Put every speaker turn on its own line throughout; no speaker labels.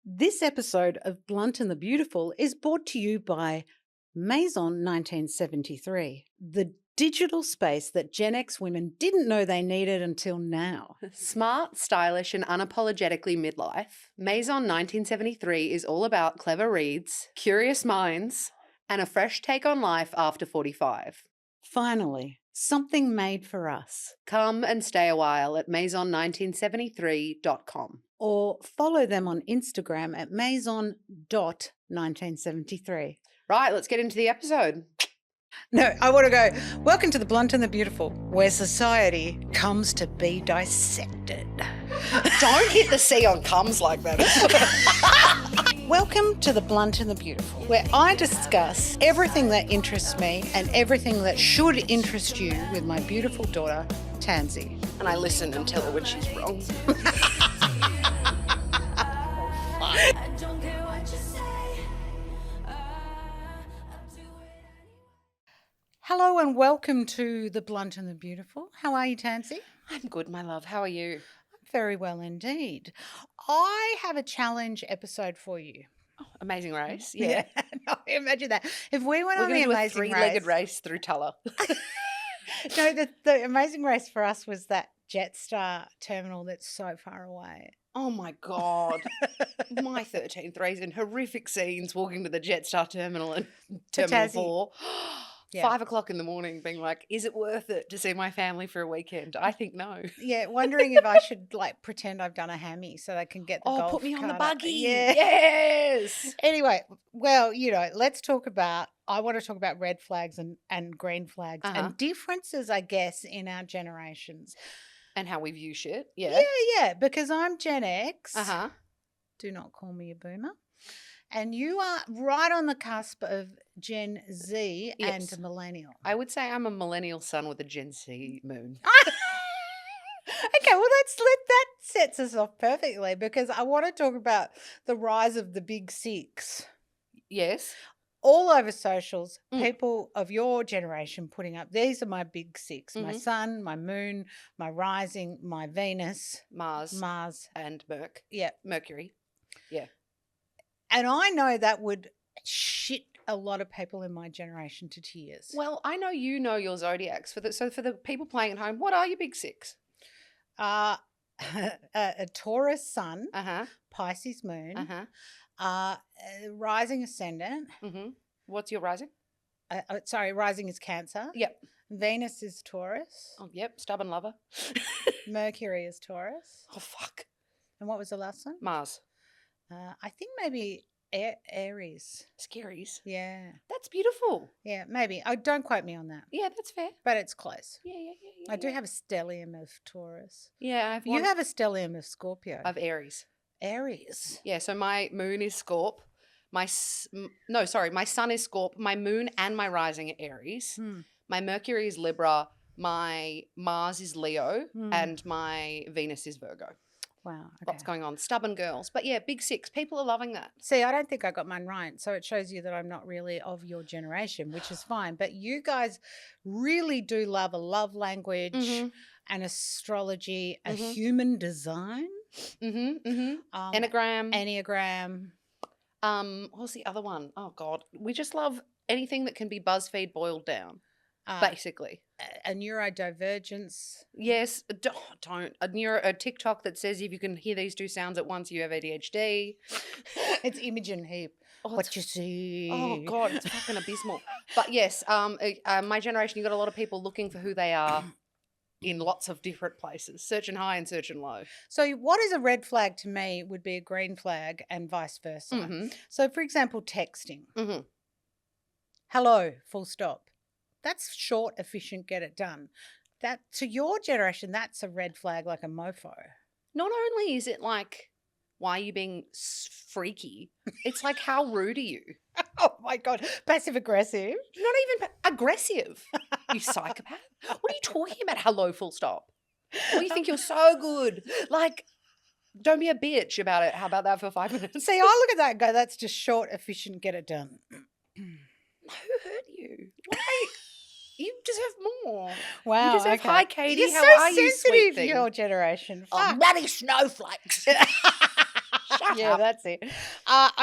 This episode of Blunt and the Beautiful is brought to you by Maison 1973, the digital space that Gen X women didn't know they needed until now.
Smart, stylish, and unapologetically midlife, Maison 1973 is all about clever reads, curious minds, and a fresh take on life after 45.
Finally, something made for us.
Come and stay a while at maison1973.com.
Or follow them on Instagram at maison.1973.
Right, let's get into the episode.
No, I want to go. Welcome to the Blunt and the Beautiful, where society comes to be dissected.
Don't hit the C on comes like that.
Welcome to the Blunt and the Beautiful, where I discuss everything that interests me and everything that should interest you with my beautiful daughter, Tansy.
And I listen and tell her when she's wrong.
Hello and welcome to the Blunt and the Beautiful. How are you, Tansy?
I'm good, my love. How are you?
I'm very well indeed. I have a challenge episode for you.
Oh, Amazing Race. Yeah.
No, imagine that. If we went
We're
on
going
the
to do a
Amazing
three-legged
Race.
race through Tulla.
No, the Amazing Race for us was that Jetstar terminal that's so far away.
Oh my God. My 13th reason. Horrific scenes walking to the Jetstar terminal and Terminal
Tassie.
4.
Yeah.
5 o'clock in the morning being like, is it worth it to see my family for a weekend? I think no.
Yeah, wondering if I should like pretend I've done a hammy so they can get the golf
Put me on the
cart up.
buggy.
Yeah.
Yes.
Anyway, well, let's talk about, I want to talk about red flags and green flags and differences, I guess, in our generations.
And how we view shit. Yeah.
Yeah, because I'm Gen X.
Uh-huh.
Do not call me a boomer. And you are right on the cusp of Gen Z
Yes.
and Millennial.
I would say I'm a millennial son with a Gen Z moon.
Okay, well, that sets us off perfectly because I want to talk about the rise of the big six.
Yes.
All over socials, people of your generation putting up, these are my big six, my
Mhm.
sun, my moon, my rising, my Venus,
Mars.
and
Yeah. Mercury. Yeah.
And I know that would shit a lot of people in my generation to tears.
Well, I know you know your zodiacs. So for the people playing at home, what are your big six?
A Taurus sun,
Uh-huh.
Pisces moon,
Uh-huh.
rising ascendant.
Mm-hmm. What's your rising?
Rising is Cancer.
Yep.
Venus is Taurus.
Oh, yep. Stubborn lover.
Mercury is Taurus.
Oh, fuck.
And what was the last one?
Mars.
I think maybe Aries.
Scaries.
Yeah.
That's beautiful.
Yeah, maybe. Don't quote me on that.
Yeah, that's fair.
But it's close.
Yeah.
I do have a stellium of Taurus.
Yeah,
You have a stellium of Scorpio.
Of Aries.
Aries.
Yeah, so my moon is Scorp. My sun is Scorp. My moon and my rising are Aries. My Mercury is Libra. My Mars is Leo. And my Venus is Virgo.
Wow. Okay.
Lots going on. Stubborn girls. But yeah, big six. People are loving that.
See, I don't think I got mine right. So it shows you that I'm not really of your generation, which is fine. But you guys really do love a love language, an astrology, a human design. Enneagram.
What's the other one? Oh, God. We just love anything that can be BuzzFeed boiled down, basically.
A neurodivergence.
Yes, don't. A TikTok that says if you can hear these two sounds at once, you have ADHD.
It's Imogen Heap. What you see.
Oh, God, it's fucking abysmal. But yes, my generation, you got a lot of people looking for who they are in lots of different places, searching high and searching low.
So what is a red flag to me would be a green flag and vice versa. So, for example, texting. Hello, full stop. That's short, efficient, get it done. That to your generation, that's a red flag like a mofo.
Not only is it like, why are you being freaky? It's like, how rude are you?
Oh my God. Passive aggressive.
Not even aggressive. You psychopath. What are you talking about? Hello, full stop. Well, you think you're so good. Like, don't be a bitch about it. How about that for 5 minutes?
See, I look at that and go, that's just short, efficient, get it done.
Who hurt you? Why? You deserve more.
Wow.
You deserve, hi, Katie.
You're
How
so
are you, sweet
sensitive,
thing?
your generation.
Oh,
Fuck.
bloody snowflakes. Shut up.
that's it.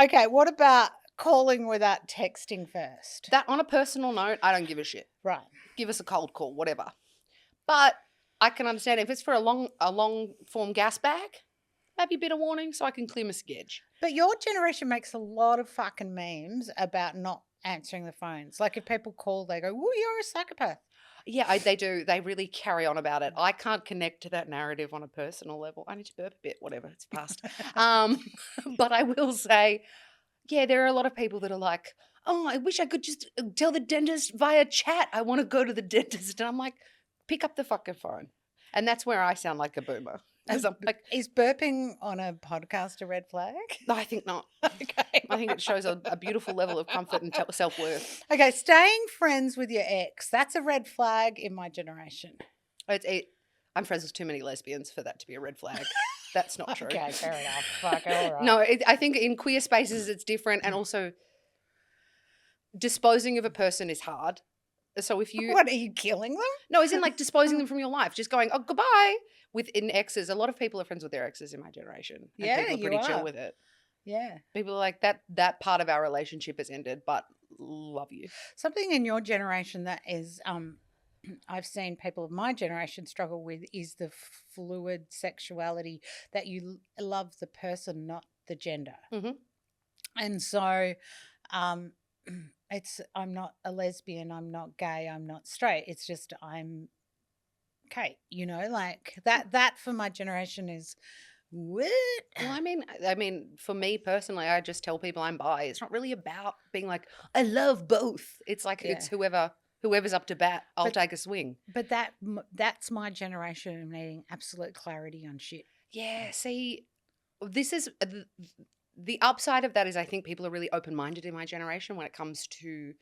Okay, what about calling without texting first?
That, on a personal note, I don't give a shit.
Right.
Give us a cold call, whatever. But I can understand if it's for a long form gas bag, maybe a bit of warning so I can clear my sketch.
But your generation makes a lot of fucking memes about not answering the phones. Like if people call, they go, "Oh, you're a psychopath."
Yeah, they do. They really carry on about it. I can't connect to that narrative on a personal level. I need to burp a bit, whatever, it's past. But I will say, yeah, there are a lot of people that are like, oh, I wish I could just tell the dentist via chat I want to go to the dentist. And I'm like, pick up the fucking phone. And that's where I sound like a boomer. Because I'm like,
Is burping on a podcast a red flag?
no, I think not.
Okay.
I think it shows a beautiful level of comfort and self-worth.
Okay, staying friends with your ex, that's a red flag in my generation.
I'm friends with too many lesbians for that to be a red flag. That's not true.
Okay, fair enough. Fuck, all right.
No, I think in queer spaces it's different, and also disposing of a person is hard. So if you...
What, are you killing them?
No, as in like disposing them from your life. Just going, oh, goodbye. Within exes, a lot of people are friends with their exes in my generation. And
Yeah,
people are
you
pretty chill
are.
with it.
Yeah.
People are like, that part of our relationship has ended, but love you.
Something in your generation that is, I've seen people of my generation struggle with is the fluid sexuality, that you love the person, not the gender.
Mm-hmm.
And so I'm not a lesbian, I'm not gay, I'm not straight. It's just I'm Kate, like that for my generation is what?
Well, I mean, for me personally, I just tell people I'm bi. It's not really about being like, I love both. It's like, it's whoever's up to bat, I'll take a swing.
But that's my generation needing absolute clarity on shit.
Yeah, see, this is the upside of that is I think people are really open-minded in my generation when it comes to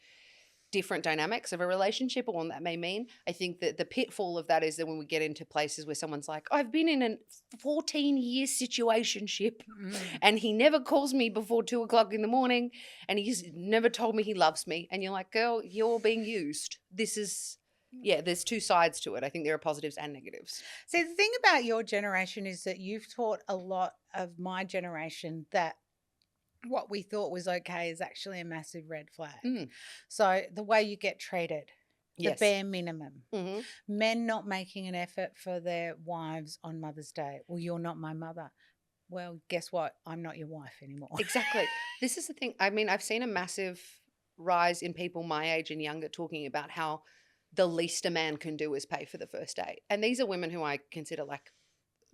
different dynamics of a relationship or what that may mean. I think that the pitfall of that is that when we get into places where someone's like, I've been in a 14-year situationship and he never calls me before 2:00 in the morning and he's never told me he loves me. And you're like, girl, you're being used. This is, there's two sides to it. I think there are positives and negatives.
See, the thing about your generation is that you've taught a lot of my generation that what we thought was okay is actually a massive red flag. So the way you get treated, the bare minimum, men not making an effort for their wives on Mother's Day. Well, you're not my mother. Well, guess what? I'm not your wife anymore.
Exactly. This is the thing. I mean, I've seen a massive rise in people my age and younger talking about how the least a man can do is pay for the first date. And these are women who I consider like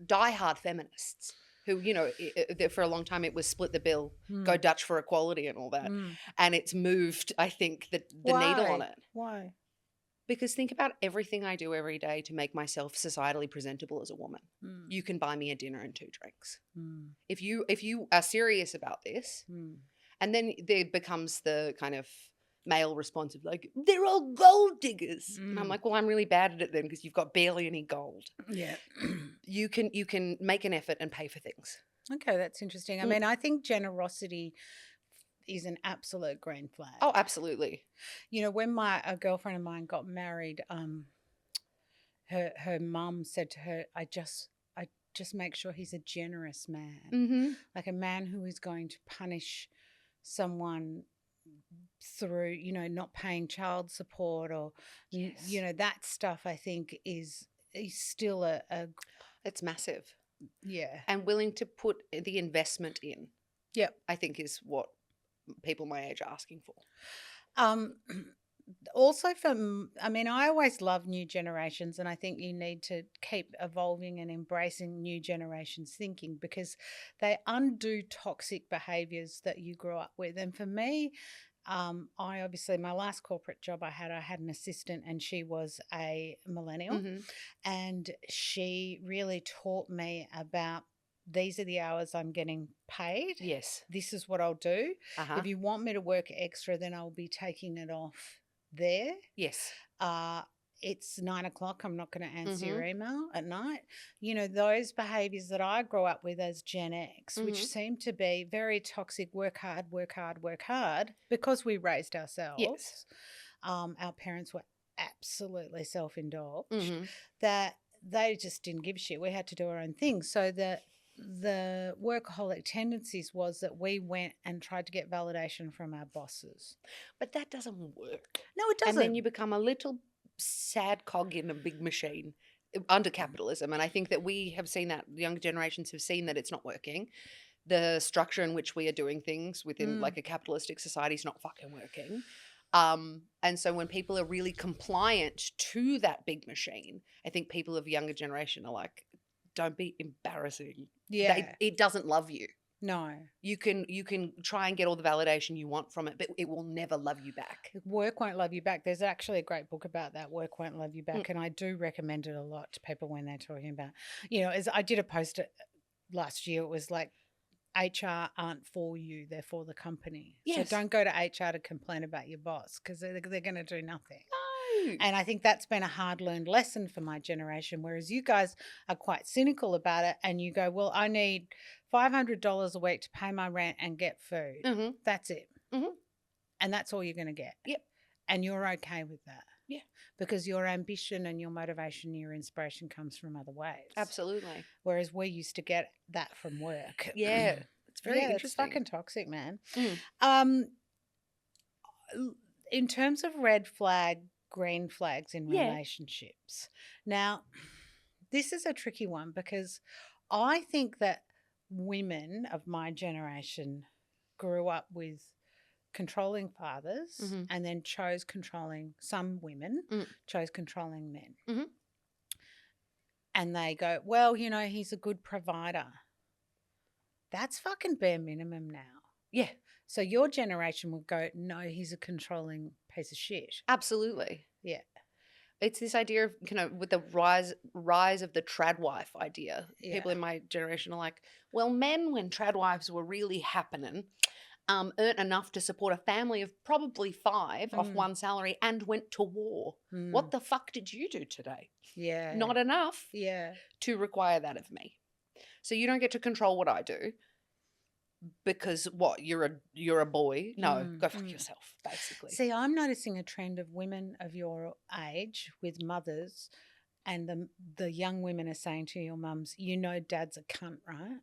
diehard feminists. Who, for a long time it was split the bill, go Dutch for equality and all that. And it's moved, I think, the needle on it.
Why?
Because think about everything I do every day to make myself societally presentable as a woman. You can buy me a dinner and 2 drinks. If you are serious about this, and then there becomes the kind of male response of like, they're all gold diggers. And I'm like, well, I'm really bad at it then because you've got barely any gold.
Yeah.
You can make an effort and pay for things.
Okay, that's interesting. I mean, I think generosity is an absolute green flag.
Oh, absolutely.
When a girlfriend of mine got married, her mum said to her, I just make sure he's a generous man. Like a man who is going to punish someone through, not paying child support or, that stuff I think is still a
it's massive.
Yeah.
And willing to put the investment in.
Yep.
I think is what people my age are asking for.
Also I always love new generations, and I think you need to keep evolving and embracing new generations thinking because they undo toxic behaviors that you grew up with. And for me, I obviously, my last corporate job I had an assistant and she was a millennial and she really taught me about these are the hours I'm getting paid.
Yes.
This is what I'll do. If you want me to work extra, then I'll be taking it off there.
Yes.
It's 9:00. I'm not going to answer your email at night. Those behaviors that I grew up with as Gen X, which seem to be very toxic, work hard, because we raised ourselves.
Yes.
Our parents were absolutely self-indulged, that they just didn't give a shit. We had to do our own thing. So that the workaholic tendencies was that we went and tried to get validation from our bosses.
But that doesn't work.
No, it doesn't.
And then you become a little sad cog in a big machine under capitalism. And I think that we have seen that, the younger generations have seen that it's not working. The structure in which we are doing things within like a capitalistic society is not fucking working. And so when people are really compliant to that big machine, I think people of younger generation are like, don't be embarrassing.
Yeah.
It doesn't love you.
No.
You can try and get all the validation you want from it, but it will never love you back.
Work won't love you back. There's actually a great book about that, Work Won't Love You Back, and I do recommend it a lot to people when they're talking about, as I did a post last year, it was like, HR aren't for you, they're for the company.
Yes.
So don't go to HR to complain about your boss because they're going to do nothing.
No.
And I think that's been a hard-learned lesson for my generation, whereas you guys are quite cynical about it and you go, well, I need $500 a week to pay my rent and get food.
Mm-hmm.
That's it.
Mm-hmm.
And that's all you're going to get.
Yep.
And you're okay with that.
Yeah.
Because your ambition and your motivation, your inspiration comes from other ways.
Absolutely.
Whereas we used to get that from work.
Yeah. It's very interesting.
It's fucking toxic, man.
Mm.
In terms of red flag, green flags in relationships. Now, this is a tricky one because I think that women of my generation grew up with controlling fathers and then some women chose controlling men.
Mm-hmm.
And they go, well, he's a good provider. That's fucking bare minimum now.
Yeah.
So your generation would go, no, he's a controlling piece of shit.
Absolutely.
Yeah.
It's this idea of, with the rise of the trad wife idea.
Yeah.
People in my generation are like, well, men, when trad wives were really happening, earned enough to support a family of probably 5 off one salary and went to war. What the fuck did you do today?
Yeah.
Not enough
to
require that of me. So you don't get to control what I do because what, you're a boy? No, go fuck yourself, basically.
See, I'm noticing a trend of women of your age with mothers, and the young women are saying to your mums, dad's a cunt, right?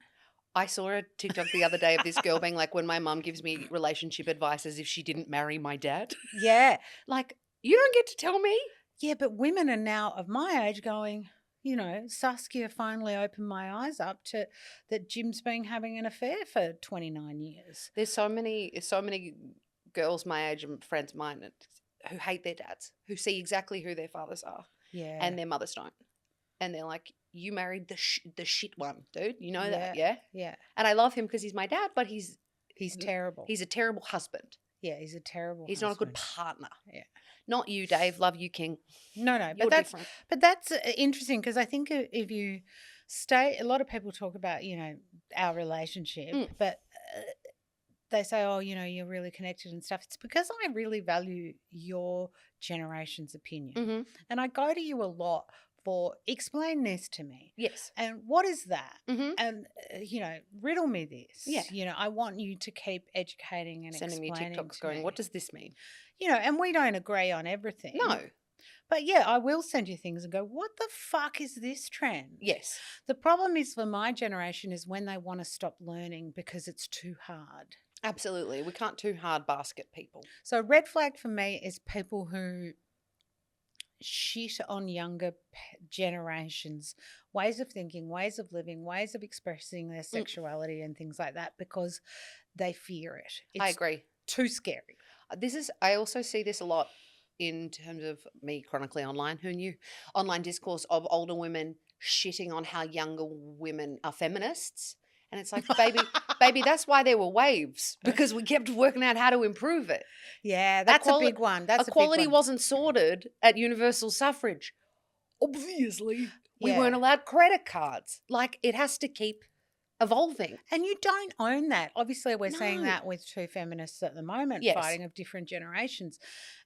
I saw a TikTok the other day of this girl being like, when my mum gives me relationship advice as if she didn't marry my dad.
Yeah.
Like, you don't get to tell me.
Yeah, but women are now of my age going, Saskia finally opened my eyes up to that Jim's been having an affair for 29 years.
There's so many girls my age and friends of mine who hate their dads, who see exactly who their fathers are.
Yeah.
And their mothers don't. And they're like, you married the shit one, dude. You know that, yeah?
Yeah.
And I love him because he's my dad, but he's
terrible.
He's a terrible husband.
Yeah, he's a terrible
He's
husband.
not a good partner.
Yeah.
Not you, Dave. Love you, King.
No,
You're different.
But that's interesting because I think if you stay, a lot of people talk about, our relationship, but they say, oh, you're really connected and stuff. It's because I really value your generation's opinion.
Mm-hmm.
And I go to you a lot for explain this to me.
Yes.
And what is that?
Mm-hmm.
And, riddle me this.
Yeah.
I want you to keep educating and
sending
explaining
me TikToks going,
me.
what does this mean?
And we don't agree on everything.
No.
But yeah, I will send you things and go, what the fuck is this trend?
Yes.
The problem is for my generation is when they want to stop learning because it's too hard.
Absolutely. We can't too hard basket people.
So red flag for me is people who shit on younger generations' ways of thinking, ways of living, ways of expressing their sexuality and things like that because they fear it. It's
I agree.
Too scary.
I also see this a lot in terms of me chronically online. Who knew? Online discourse of older women shitting on how younger women are feminists. And it's like, baby, that's why there were waves, because we kept working out how to improve it.
Yeah, that's a big one.
Equality wasn't sorted at universal suffrage. Obviously, we weren't allowed credit cards. Like, it has to keep evolving.
And you don't own that. Obviously, we're seeing that with two feminists at the moment, fighting of different generations.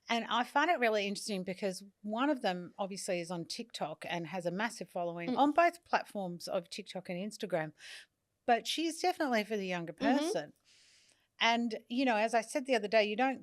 And I find it really interesting because one of them obviously is on TikTok and has a massive following on both platforms of TikTok and Instagram. But she's definitely for the younger person. And, as I said the other day, you don't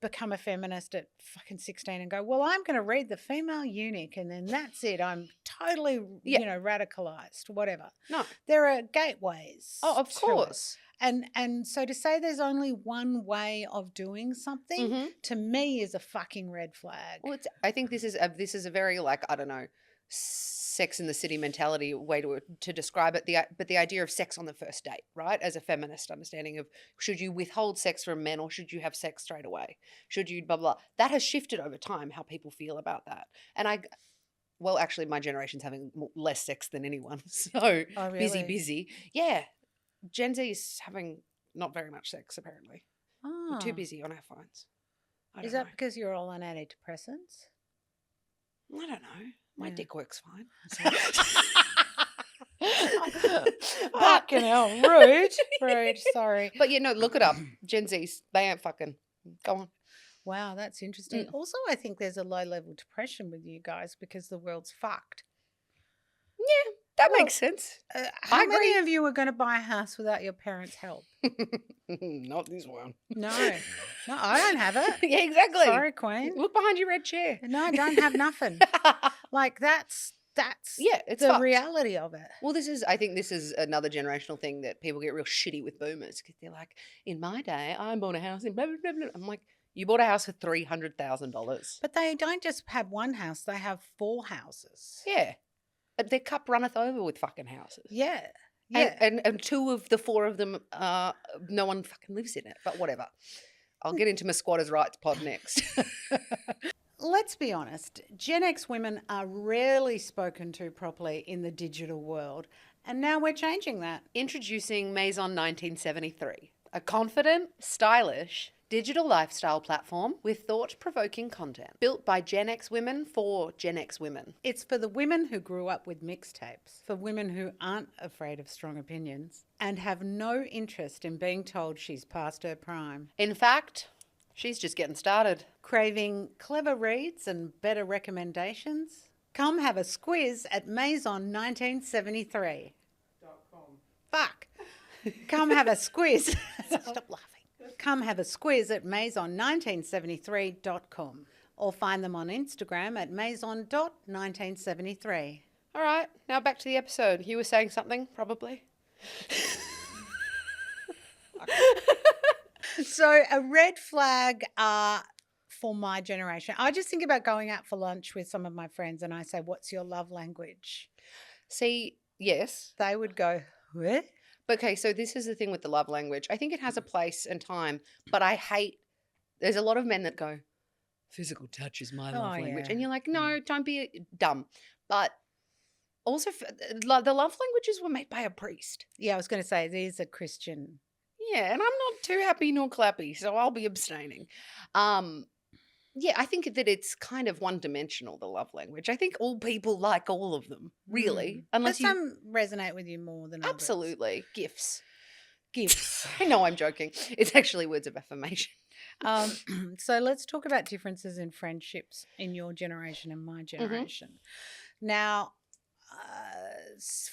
become a feminist at fucking 16 and go, well, I'm going to read The Female Eunuch and then that's it. I'm totally, radicalized, whatever.
No.
There are gateways.
Oh, of course.
And so to say there's only one way of doing something to me is a fucking red flag.
Well, I think this is a very, like, I don't know, Sex in the City mentality way to describe it. But the idea of sex on the first date, right? As a feminist understanding of, should you withhold sex from men or should you have sex straight away? Should you blah blah? That has shifted over time how people feel about that. And actually, my generation's having less sex than anyone. So busy. Yeah, Gen Z is having not very much sex apparently. We're too busy on our phones.
Is that because you're all on antidepressants?
I don't know. My dick works fine.
Fucking hell, rude. Sorry.
But look it up. Gen Zs, they ain't fucking. Go on.
Wow, that's interesting. Also, I think there's a low-level depression with you guys because the world's fucked.
Yeah, that makes sense.
How many of you are going to buy a house without your parents' help?
Not this one.
No, I don't have it.
Yeah, exactly.
Sorry, Queen.
Look behind your red chair.
No, I don't have nothing. Like that's
it's
the
fucked.
reality of it.
Well, I think this is another generational thing that people get real shitty with boomers because they're like, in my day, I bought a house in blah, blah, blah, blah. I'm like, you bought a house for $300,000.
But they don't just have one house; they have 4 houses.
Yeah, their cup runneth over with fucking houses.
Yeah.
And 2 of the 4 of them, no one fucking lives in it. But whatever. I'll get into my squatters' rights pod next.
Let's be honest, Gen X women are rarely spoken to properly in the digital world, and now we're changing that.
Introducing Maison 1973, a confident, stylish, digital lifestyle platform with thought-provoking content built by Gen X women for Gen X women.
It's for the women who grew up with mixtapes, for women who aren't afraid of strong opinions and have no interest in being told she's past her prime.
In fact, she's just getting started.
Craving clever reads and better recommendations? Come have a squiz at Maison 1973.com. Fuck. Come have a squiz. Stop laughing. Come have a squiz at Maison1973.com or find them on Instagram at Maison.1973.
All right, now back to the episode. You were saying something, probably.
So a red flag for my generation. I just think about going out for lunch with some of my friends and I say, what's your love language?
See, yes.
They would go, what?
Okay, so this is the thing with the love language. I think it has a place and time, but I hate, there's a lot of men that go, physical touch is my love language. And you're like, no, don't be dumb. But also, the love languages were made by a priest.
Yeah, I was going to say, these are Christian.
Yeah, and I'm not too happy nor clappy, so I'll be abstaining. Yeah, I think that it's kind of one-dimensional, the love language. I think all people like all of them, really. Unless
but some resonate with you more than others.
Absolutely. Gifts. I know I'm joking. It's actually words of affirmation.
So let's talk about differences in friendships in your generation and my generation. Now,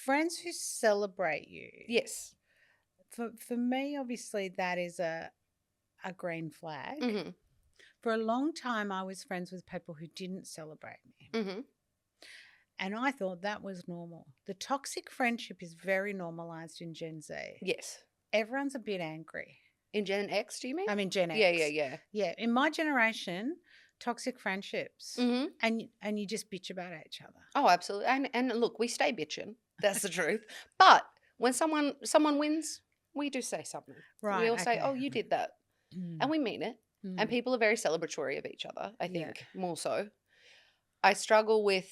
friends who celebrate you.
Yes.
For me, obviously, that is a green flag. For a long time, I was friends with people who didn't celebrate me. And I thought that was normal. The toxic friendship is very normalized in Gen Z.
Yes.
Everyone's a bit angry.
In Gen X, do you mean?
I mean Gen X.
Yeah.
Yeah, in my generation, toxic friendships. And you just bitch about each other.
Oh, absolutely. And look, we stay bitching. That's the truth. But when someone wins, we do say something.
Right.
We all say, oh, you did that. And we mean it. And people are very celebratory of each other, I think, more so. I struggle with,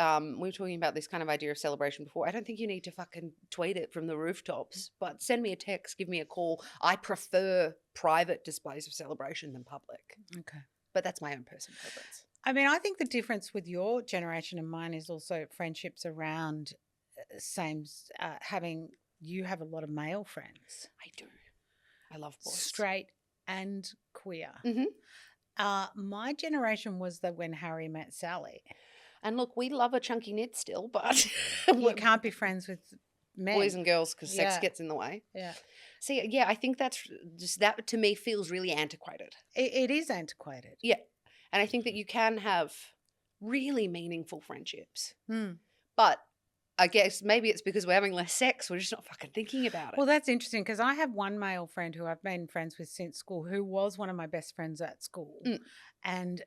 we were talking about this kind of idea of celebration before. I don't think you need to fucking tweet it from the rooftops, but send me a text, give me a call. I prefer private displays of celebration than public. Okay. But that's my own personal preference.
I mean, I think the difference with your generation and mine is also friendships around you have a lot of male friends.
I do. I love boys.
Straight and queer. My generation was when Harry met Sally.
And look, we love a chunky knit still, but
you can't be friends with men.
Boys and girls because sex gets in the way.
Yeah.
See, yeah, I think that's just that to me feels really antiquated.
It is antiquated.
Yeah. And I think that you can have really meaningful friendships.
Mm.
But I guess maybe it's because we're having less sex. We're just not fucking thinking about it.
Well, that's interesting because I have one male friend who I've been friends with since school who was one of my best friends at school.
Mm.
And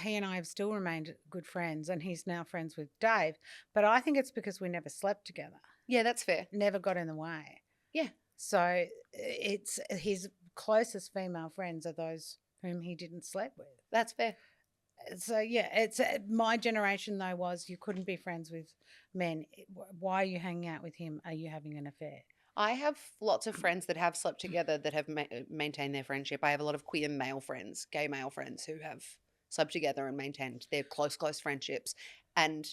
he and I have still remained good friends, and he's now friends with Dave. But I think it's because we never slept together,
Yeah, that's fair.
never got in the way.
Yeah.
So it's his closest female friends are those whom he didn't sleep with.
That's fair.
So yeah, it's my generation though was you couldn't be friends with men. Why are you hanging out with him? Are you having an affair?
I have lots of friends that have slept together that have maintained their friendship. I have a lot of queer male friends, gay male friends who have slept together and maintained their close friendships. And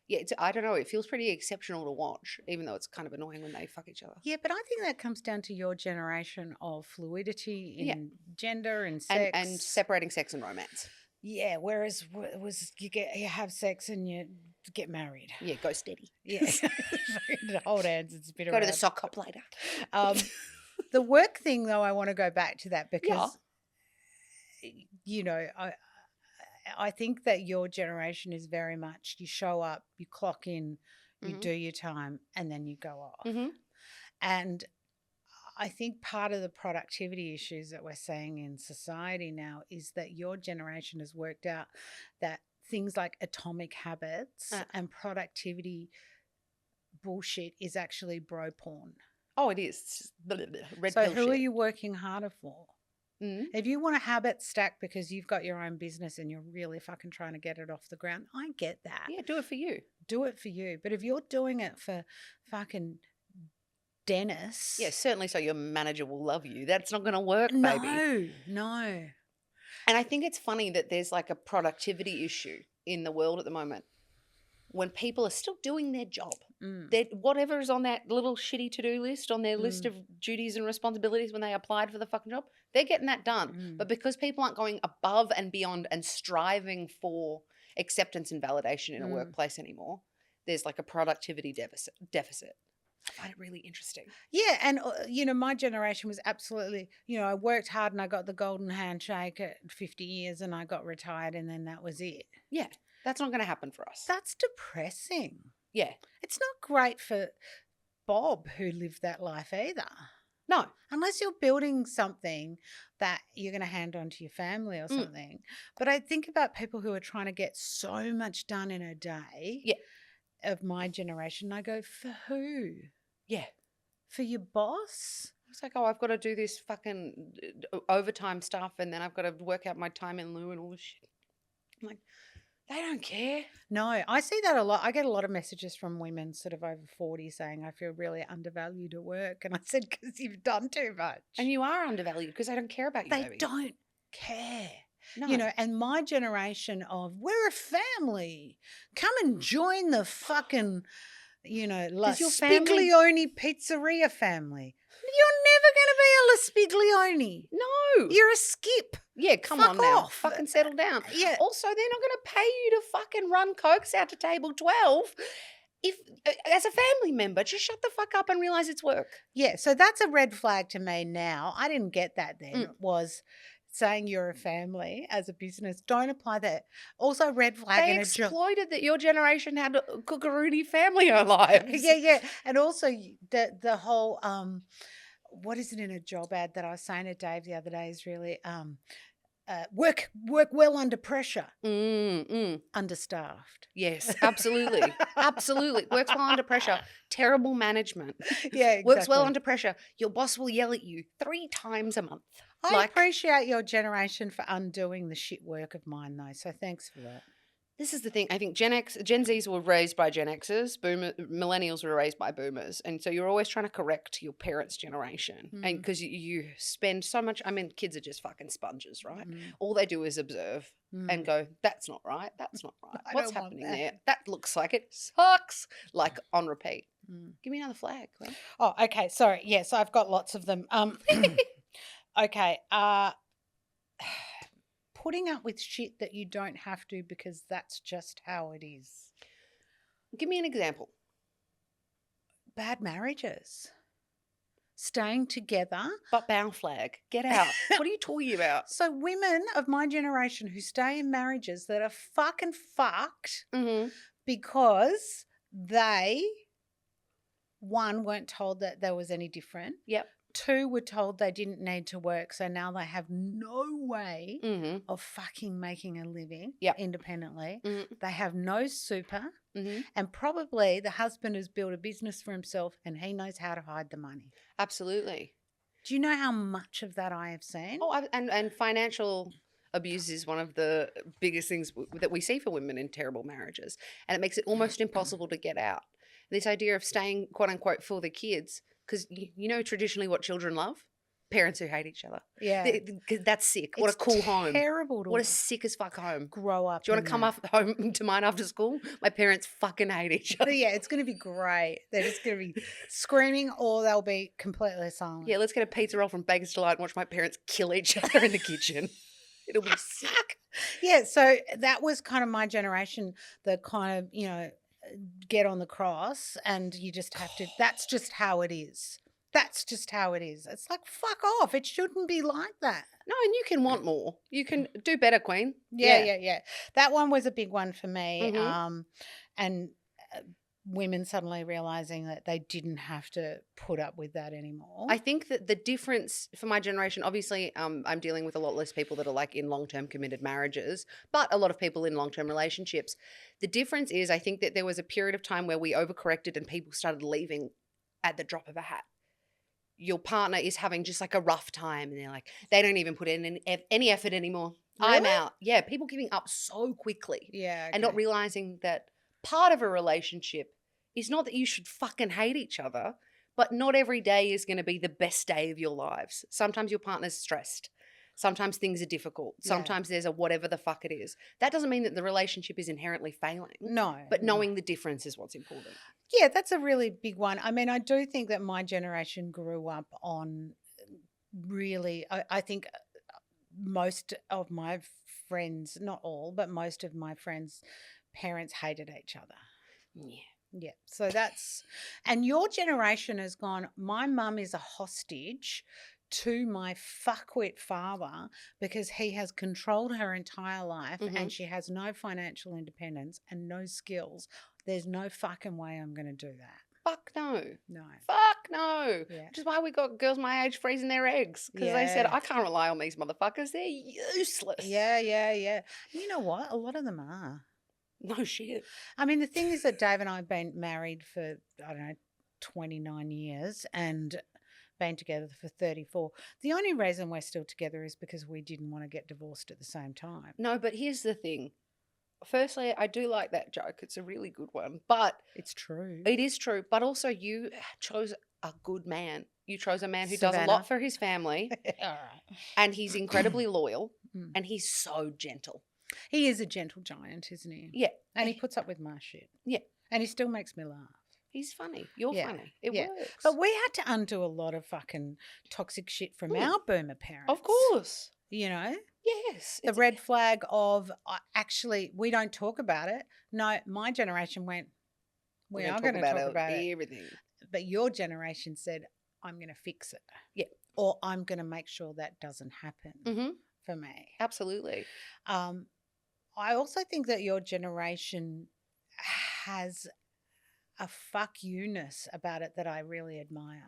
yeah, I don't know, it feels pretty exceptional to watch, even though it's kind of annoying when they fuck each other.
Yeah, but I think that comes down to your generation of fluidity in gender and sex.
And separating sex and romance.
Yeah, whereas you have sex and you get married.
Yeah, go steady.
Yeah, hold hands and spit around.
Go to the sock hop later.
The work thing, though, I want to go back to that because, you know, I think that your generation is very much you show up, you clock in, you do your time, and then you go off.
Mm-hmm.
And I think part of the productivity issues that we're seeing in society now is that your generation has worked out that things like atomic habits and productivity bullshit is actually bro porn.
Oh, it is. Red
so
pill
who
shit.
are you working harder for? Mm. If you want a habit stack because you've got your own business and you're really fucking trying to get it off the ground, I get that.
Yeah, do it for you.
Do it for you. But if you're doing it for fucking Dennis.
Yeah, certainly so your manager will love you. That's not going to work, baby.
No.
And I think it's funny that there's like a productivity issue in the world at the moment when people are still doing their job. Whatever is on that little shitty to-do list, on their list of duties and responsibilities when they applied for the fucking job, they're getting that done. But because people aren't going above and beyond and striving for acceptance and validation in a workplace anymore, there's like a productivity deficit. I find it really interesting.
Yeah, and, you know, my generation was absolutely, you know, I worked hard and I got the golden handshake at 50 years and I got retired and then that was it.
Yeah, that's not going to happen for us.
That's depressing.
Yeah.
It's not great for Bob who lived that life either.
No.
Unless you're building something that you're going to hand on to your family or something. But I think about people who are trying to get so much done in a day of my generation. I go, for who?
Yeah.
For your boss?
It's like, oh, I've got to do this fucking overtime stuff and then I've got to work out my time in lieu and all this shit. I'm like, they don't care.
No, I see that a lot. I get a lot of messages from women sort of over 40 saying, I feel really undervalued at work. And I said, because you've done too much.
And you are undervalued because they don't care about you,
They
baby.
don't care.
No.
You know, and my generation of, we're a family. Come and join the fucking, you know, La Spiglione Pizzeria family. You're never going to be a La Spiglione.
No.
You're a skip.
Yeah, come
Fuck
on now.
off.
Fucking settle down.
Yeah.
Also, they're not going to pay you to fucking run Cokes out to table 12. If, as a family member, just shut the fuck up and realise it's work.
Yeah, so that's a red flag to me now. I didn't get that then. It was saying you're a family as a business. Don't apply that. Also red flag
they
in a job.
They exploited that your generation had cookaroony family lives.
Yeah. And also the whole what is it in a job ad that I was saying to Dave the other day is really work well under pressure. Understaffed.
Yes, absolutely. Absolutely. Works well under pressure. Terrible management.
Yeah, exactly.
Works well under pressure. Your boss will yell at you 3 times a month.
I appreciate your generation for undoing the shit work of mine though, so thanks for that.
This is the thing. I think Gen Zs were raised by Gen Xers, millennials were raised by boomers. And so you're always trying to correct your parents' generation. And because you spend so much, I mean, kids are just fucking sponges, right? All they do is observe and go, that's not right. That's not right. What's happening there? That looks like it sucks. Like on repeat. Give me another flag, Glenn.
Oh, okay. Sorry. Yes, I've got lots of them. Okay. Putting up with shit that you don't have to because that's just how it is.
Give me an example.
Bad marriages. staying together.
But bow flag, get out. What are you talking about?
So women of my generation who stay in marriages that are fucking fucked because they, one, weren't told that there was any different.
Yep.
Two, were told they didn't need to work, so now they have no way of fucking making a living independently. They have no super, and probably the husband has built a business for himself and he knows how to hide the money.
Absolutely.
Do you know how much of that I have seen?
Oh, and financial abuse is one of the biggest things that we see for women in terrible marriages, and it makes it almost impossible to get out. This idea of staying, quote unquote, for the kids, because you know traditionally what children love? Parents who hate each other.
Yeah.
That's sick. What a cool home.
Terrible to
What a sick as fuck home.
grow up.
Do you want to come up home to mine after school? My parents fucking hate each other.
Yeah, it's going to be great. They're just going to be screaming or they'll be completely silent.
Yeah, let's get a pizza roll from Baker's Delight and watch my parents kill each other in the kitchen. It'll be sick.
Yeah, so that was kind of my generation, the kind of, you know, get on the cross and you just have to, that's just how it is. That's just how it is. It's like, fuck off. It shouldn't be like that.
No, and you can want more. You can do better, Queen.
Yeah. That one was a big one for me. And women suddenly realizing that they didn't have to put up with that anymore.
I think that the difference for my generation, obviously I'm dealing with a lot less people that are like in long-term committed marriages, but a lot of people in long-term relationships. The difference is I think that there was a period of time where we overcorrected and people started leaving at the drop of a hat. Your partner is having just like a rough time and they're like, they don't even put in any effort anymore.
Really?
I'm out. Yeah, people giving up so quickly.
Yeah.
And not realizing that part of a relationship is not that you should fucking hate each other, but not every day is going to be the best day of your lives. Sometimes your partner's stressed. Sometimes things are difficult. Sometimes there's a whatever the fuck it is. That doesn't mean that the relationship is inherently failing.
No.
But knowing the difference is what's important.
Yeah, that's a really big one. I mean, I do think that my generation grew up on really, I think most of my friends, not all, but most of my friends' parents hated each other.
Yeah.
Yeah. So that's, and your generation has gone, my mum is a hostage to my fuckwit father because he has controlled her entire life and she has no financial independence and no skills. There's no fucking way I'm going to do that.
Fuck no.
No.
Fuck no.
Yeah.
Which is why we got girls my age freezing their eggs. Because they said, I can't rely on these motherfuckers. They're useless.
Yeah. You know what? A lot of them are.
No shit.
I mean, the thing is that Dave and I have been married for, I don't know, 29 years and been together for 34. The only reason we're still together is because we didn't want to get divorced at the same time.
No, but here's the thing. Firstly, I do like that joke. It's a really good one. But
it's true.
It is true. But also you chose a good man. You chose a man who does a lot for his family.
All right.
And he's incredibly loyal. And he's so gentle.
He is a gentle giant, isn't he?
Yeah.
And he puts up with my shit.
Yeah.
And he still makes me laugh.
He's funny. You're funny. It works.
But we had to undo a lot of fucking toxic shit from our boomer parents.
Of course.
You know?
Yes.
The red flag of actually we don't talk about it. No, my generation went, we are going to talk about
everything.
But your generation said, I'm going to fix it.
Yeah.
Or I'm going to make sure that doesn't happen for me.
Absolutely.
I also think that your generation has a fuck you-ness about it that I really admire.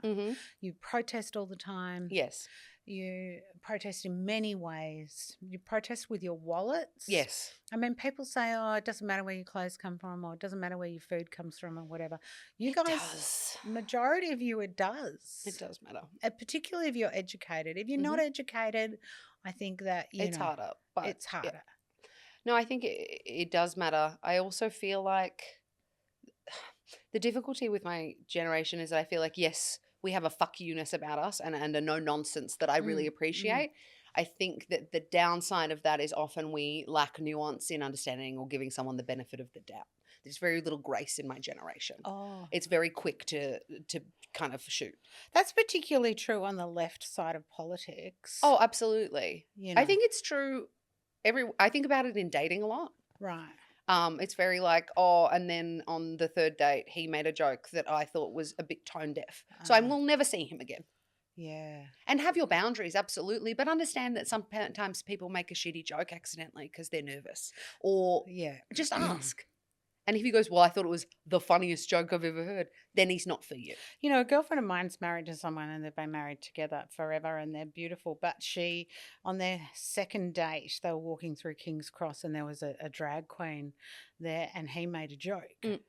You protest all the time.
Yes.
You protest in many ways. You protest with your wallets.
Yes.
I mean, people say, oh, it doesn't matter where your clothes come from or it doesn't matter where your food comes from or whatever. You guys,
does.
Majority of you, it does.
It does matter.
Particularly if you're educated. If you're not educated, I think that,
it's harder. But
it's harder.
Yeah. No, I think it does matter. I also feel like the difficulty with my generation is that I feel like, yes, we have a fuck you-ness about us and a no nonsense that I really appreciate. I think that the downside of that is often we lack nuance in understanding or giving someone the benefit of the doubt. There's very little grace in my generation.
Oh.
It's very quick to kind of shoot.
That's particularly true on the left side of politics.
Oh, absolutely.
You know.
I think it's true. I think about it in dating a lot.
Right.
It's very like, oh, and then on the third date, he made a joke that I thought was a bit tone deaf. So I will never see him again.
Yeah.
And have your boundaries, absolutely. But understand that sometimes people make a shitty joke accidentally because they're nervous. Or
Yeah.
just ask. And if he goes, well, I thought it was the funniest joke I've ever heard, then he's not for you.
You know, a girlfriend of mine's married to someone and they've been married together forever and they're beautiful. But on their second date, they were walking through King's Cross and there was a drag queen there and he made a joke.
Mm.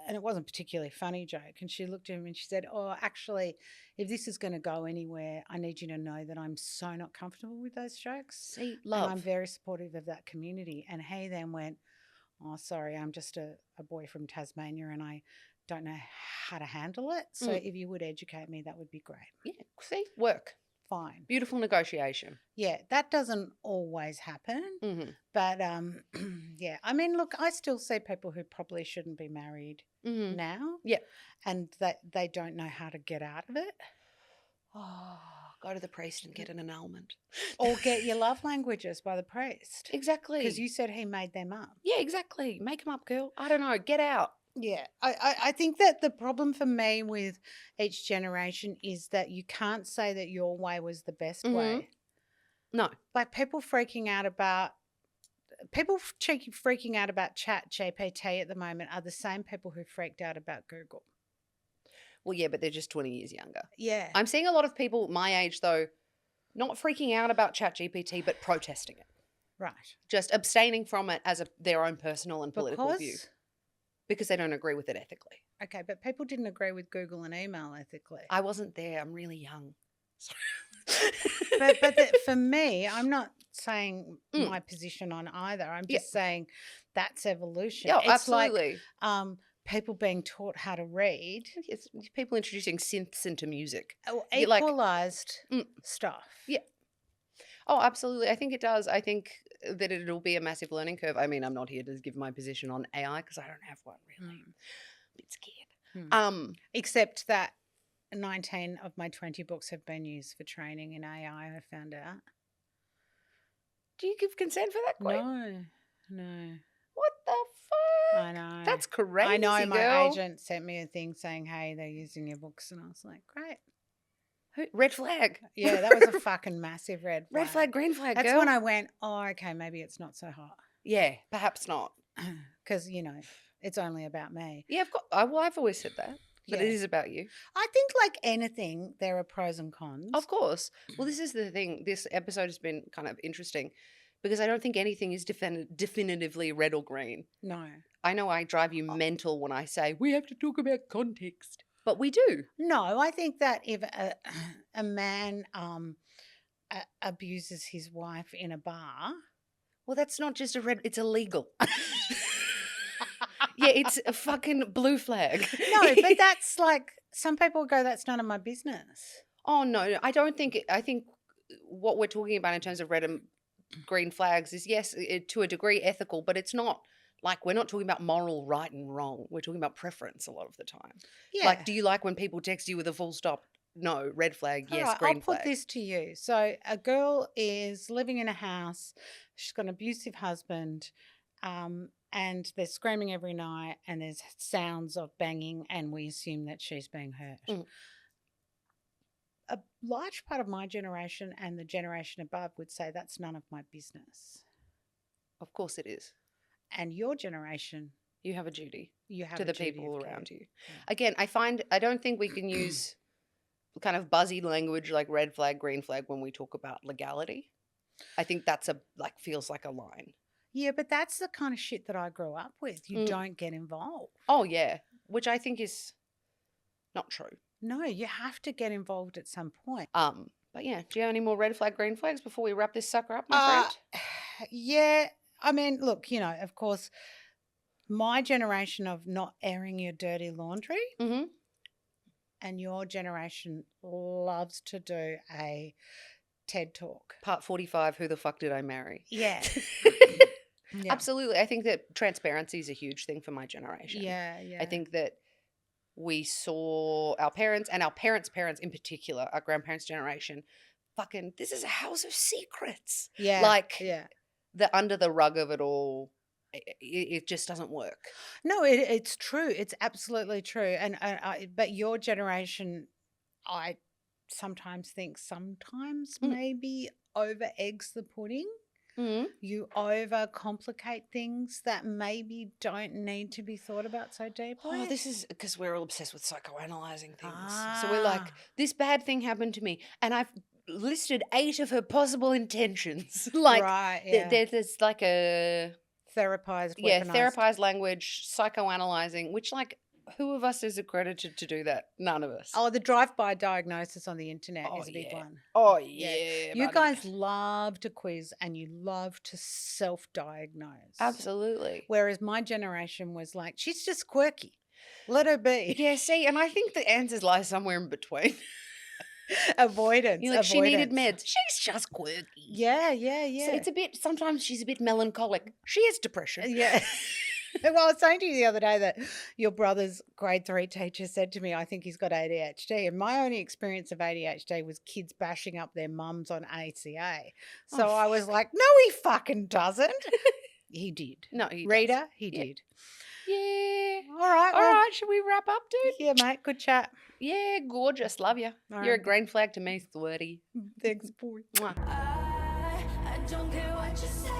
And it wasn't a particularly funny joke. And she looked at him and she said, oh, actually, if this is going to go anywhere, I need you to know that I'm so not comfortable with those jokes.
See, love.
And I'm very supportive of that community. And he then went, oh, sorry, I'm just a boy from Tasmania and I don't know how to handle it. So if you would educate me, that would be great.
Yeah, see, work.
Fine.
Beautiful negotiation.
Yeah, that doesn't always happen.
Mm-hmm.
But, yeah, I mean, look, I still see people who probably shouldn't be married now.
Yeah.
And that they don't know how to get out of it.
Oh, go to the priest and get an annulment.
Or get your love languages by the priest.
Exactly.
Because you said he made them up.
Yeah, exactly. Make them up, girl. I don't know. Get out.
Yeah, I think that the problem for me with each generation is that you can't say that your way was the best way.
No.
Like people freaking out about Chat GPT at the moment are the same people who freaked out about Google.
Well, yeah, but they're just 20 years younger.
Yeah.
I'm seeing a lot of people my age, though, not freaking out about ChatGPT, but protesting it.
Right.
Just abstaining from it as their own personal and political view. Because they don't agree with it ethically.
Okay, but people didn't agree with Google and email ethically.
I wasn't there. I'm really young.
but for me, I'm not saying my position on either. I'm just saying that's evolution.
Yeah,
it's
absolutely.
like people being taught how to read.
It's people introducing synths into music.
Equalised stuff.
Yeah. Oh, absolutely. I think it does. I think that it'll be a massive learning curve. I mean, I'm not here to give my position on AI because I don't have one really. I'm a bit scared.
Except that 19 of my 20 books have been used for training in AI, I found out.
Do you give consent for that, Queen?
No.
What the fuck?
I know.
That's crazy,
I know. My
girl.
agent sent me a thing saying, hey, they're using your books. And I was like, great.
Red flag.
Yeah, that was a fucking massive red flag.
Red flag, green flag,
That's
girl.
when I went, oh, okay, maybe it's not so hot.
Yeah, perhaps not.
Because, it's only about me.
Yeah, I've always said that. But it is about you.
I think like anything, there are pros and cons.
Of course. Well, this is the thing. This episode has been kind of interesting because I don't think anything is definitively red or green.
No.
I know I drive you mental when I say we have to talk about context. But we do.
No, I think that if a man abuses his wife in a bar.
Well, that's not just it's illegal. Yeah, it's a fucking blue flag.
No, but that's like, some people go, that's none of my business.
Oh, no, I don't think, I think what we're talking about in terms of red and green flags is, yes, to a degree ethical, but it's not. Like, we're not talking about moral right and wrong. We're talking about preference a lot of the time.
Yeah.
Like, do you like when people text you with a full stop? No. Red flag, yes.
Right,
Green flag.
I'll put this to you. So a girl is living in a house. She's got an abusive husband, and they're screaming every night, and there's sounds of banging, and we assume that she's being hurt. A large part of my generation and the generation above would say that's none of my business.
Of course it is.
And your generation,
you have a duty
to
the people around you.
Yeah.
Again, I don't think we can use kind of buzzy language like red flag, green flag when we talk about legality. I think that's feels like a line.
Yeah, but that's the kind of shit that I grew up with. You don't get involved.
Oh, yeah, which I think is not true.
No, you have to get involved at some point.
But yeah, do you have any more red flag, green flags before we wrap this sucker up, my friend?
Yeah. I mean, look, of course, my generation of not airing your dirty laundry and your generation loves to do a TED Talk.
Part 45, who the fuck did I marry?
Yeah. Yeah.
Absolutely. I think that transparency is a huge thing for my generation.
Yeah.
I think that we saw our parents and our parents' parents in particular, our grandparents' generation, fucking, this is a house of secrets.
Yeah.
The under the rug of it all, it just doesn't work.
No, it's true. It's absolutely true. But your generation, sometimes think maybe over eggs the pudding. You overcomplicate things that maybe don't need to be thought about so deeply.
Oh, this is because we're all obsessed with psychoanalyzing things. So we're like, this bad thing happened to me, and I've listed 8 of her possible intentions. Like,
right, yeah.
there's like a
therapized,
therapized language, psychoanalyzing, which, like, who of us is accredited to do that? None of us.
Oh, the drive-by diagnosis on the internet is a big one.
Oh, yeah.
You guys love to quiz and you love to self-diagnose.
Absolutely.
Whereas my generation was like, she's just quirky. Let her be.
Yeah, see, and I think the answers lie somewhere in between.
Avoidance.
You're like, she needed meds. She's just quirky.
Yeah.
So it's a bit, sometimes she's a bit melancholic. She has depression.
Yeah. Well, I was saying to you the other day that your brother's grade 3 teacher said to me, I think he's got ADHD. And my only experience of ADHD was kids bashing up their mums on ACA. So I was like, no, he fucking doesn't. He did.
No, he
Reader,
does.
he did.
Yeah.
All right.
All right. Should we wrap up, dude?
Yeah, mate. Good chat.
Yeah, gorgeous. Love you.
All
You're
right.
a green flag to me, sweaty.
Thanks, boy.
Mwah.
I don't care what you say.